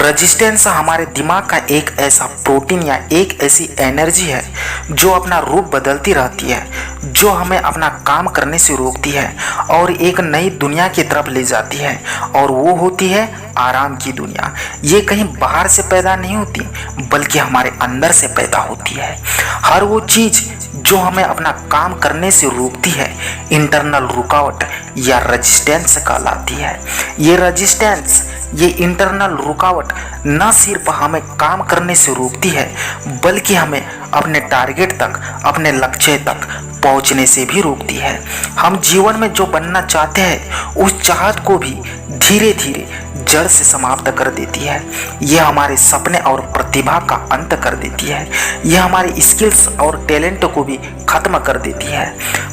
Resistance हमारे दिमाग का एक ऐसा प्रोटीन या एक ऐसी एनर्जी है जो अपना रूप बदलती रहती है, जो हमें अपना काम करने से रोकती है और एक नई दुनिया की तरफ ले जाती है। और वो होती है आराम की दुनिया। ये कहीं बाहर से पैदा नहीं होती, बल्कि हमारे अंदर से पैदा होती है। हर वो चीज़ जो हमें अपना काम करने से रोकती है इंटरनल रुकावट या रेजिस्टेंस कहलाती है। ये रेजिस्टेंस, ये इंटरनल रुकावट न सिर्फ हमें काम करने से रोकती है, बल्कि हमें अपने टारगेट तक, अपने लक्ष्य तक पहुंचने से भी रोकती है। हम जीवन में जो बनना चाहते हैं उस चाहत को भी धीरे धीरे जड़ से समाप्त कर देती है। यह हमारे सपने और प्रतिभा का अंत कर देती है। यह हमारी स्किल्स और टैलेंट को भी खत्म कर देती है।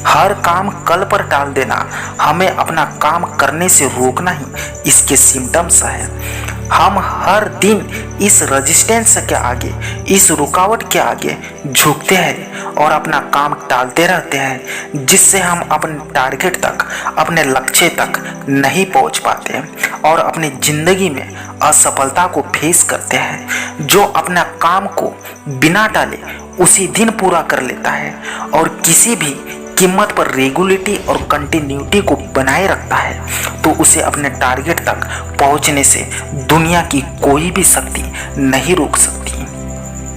हर काम कल पर टाल देना, हमें अपना काम करने से रोकना ही इसके सिम्टम्स है। हम हर दिन इस रेजिस्टेंस के आगे, इस रुकावट के आगे झुकते हैं और अपना काम टालते रहते हैं, जिससे हम अपने टारगेट तक, अपने लक्ष्य तक नहीं पहुंच पाते और अपनी ज़िंदगी में असफलता को फेस करते हैं। जो अपना काम को बिना टाले उसी दिन पूरा कर लेता है और किसी भी कीमत पर रेगुलरिटी और कंटिन्यूटी को बनाए रखता है, तो उसे अपने टारगेट तक पहुंचने से दुनिया की कोई भी शक्ति नहीं रोक सकती।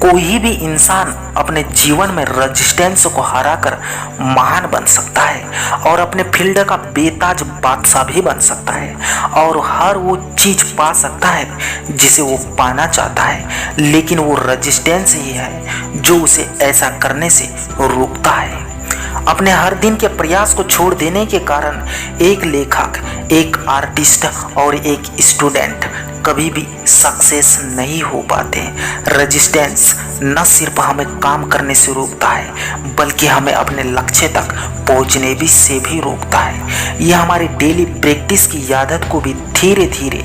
कोई भी इंसान अपने जीवन में रेजिस्टेंस को हराकर महान बन सकता है और अपने फील्ड का बेताज बादशाह भी बन सकता है और हर वो चीज़ पा सकता है जिसे वो पाना चाहता है। लेकिन वो रेजिस्टेंस ही है जो उसे ऐसा करने से रोकता है। अपने हर दिन के प्रयास को छोड़ देने के कारण एक लेखक, एक आर्टिस्ट और एक स्टूडेंट कभी भी सक्सेस नहीं हो पाते। रेजिस्टेंस न सिर्फ हमें काम करने से रोकता है, बल्कि हमें अपने लक्ष्य तक पहुंचने से भी रोकता है। यह हमारी डेली प्रैक्टिस की आदत को भी धीरे धीरे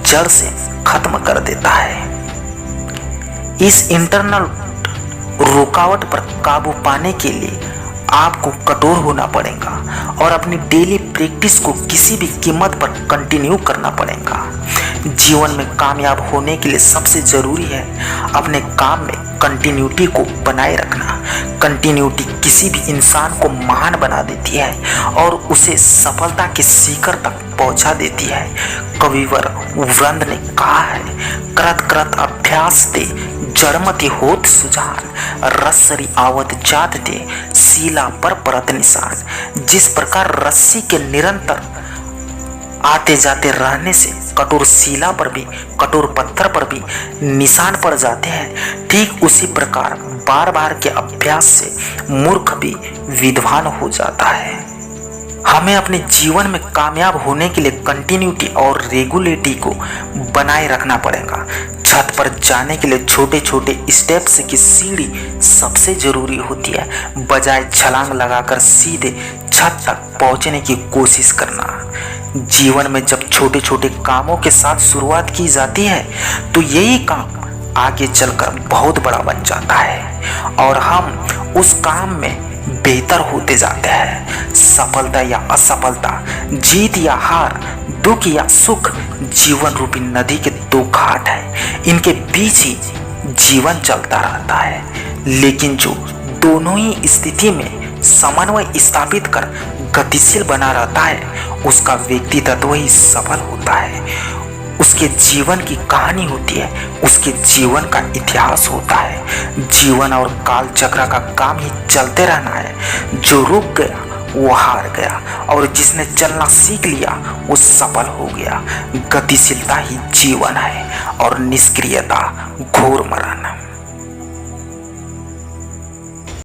जड़ से खत्म कर देता है। इस इंटरनल रुकावट पर काबू पाने के लिए आपको कठोर होना पड़ेगा और अपनी डेली प्रैक्टिस को किसी भी कीमत पर कंटिन्यू करना पड़ेगा। जीवन में कामयाब होने के लिए सबसे ज़रूरी है अपने काम में कंटिन्यूटी को बनाए रखना। कंटिन्यूटी किसी भी इंसान को महान बना देती है और उसे सफलता के शिखर तक पहुंचा देती है। कविवर वृंद ने कहा है, करत करत अभ्यास दे जड़मति होत सुजान, रस्सरी आवत जात दे सीला पर परत निशान। जिस प्रकार रस्सी के निरंतर आते जाते रहने से कठोर शिला पर भी, कठोर पत्थर पर भी निशान पड़ जाते हैं, ठीक उसी प्रकार बार बार के अभ्यास से मूर्ख भी विद्वान हो जाता है। हमें अपने जीवन में कामयाब होने के लिए कंटिन्यूटी और रेगुलरिटी को बनाए रखना पड़ेगा। छत पर जाने के लिए छोटे छोटे स्टेप्स की सीढ़ी सबसे ज़रूरी होती है, बजाय छलांग लगाकर सीधे छत तक पहुंचने की कोशिश करना। जीवन में जब छोटे छोटे कामों के साथ शुरुआत की जाती है तो यही काम आगे चलकर बहुत बड़ा बन जाता है और हम उस काम में बेहतर होते जाते हैं। सफलता या असफलता, जीत या हार, दुख या सुख जीवन रूपी नदी के दो घाट हैं। इनके बीच ही जीवन चलता रहता है, लेकिन जो दोनों ही स्थिति में समन्वय स्थापित कर गतिशील बना रहता है, उसका व्यक्तित्व ही सफल होता है। उसके जीवन की कहानी होती है, उसके जीवन का इतिहास होता है। जीवन और काल चक्र का काम ही चलते रहना है। जो रुक गया वो हार गया और जिसने चलना सीख लिया वो सफल हो गया। गतिशीलता ही जीवन है और निष्क्रियता घोर मरण।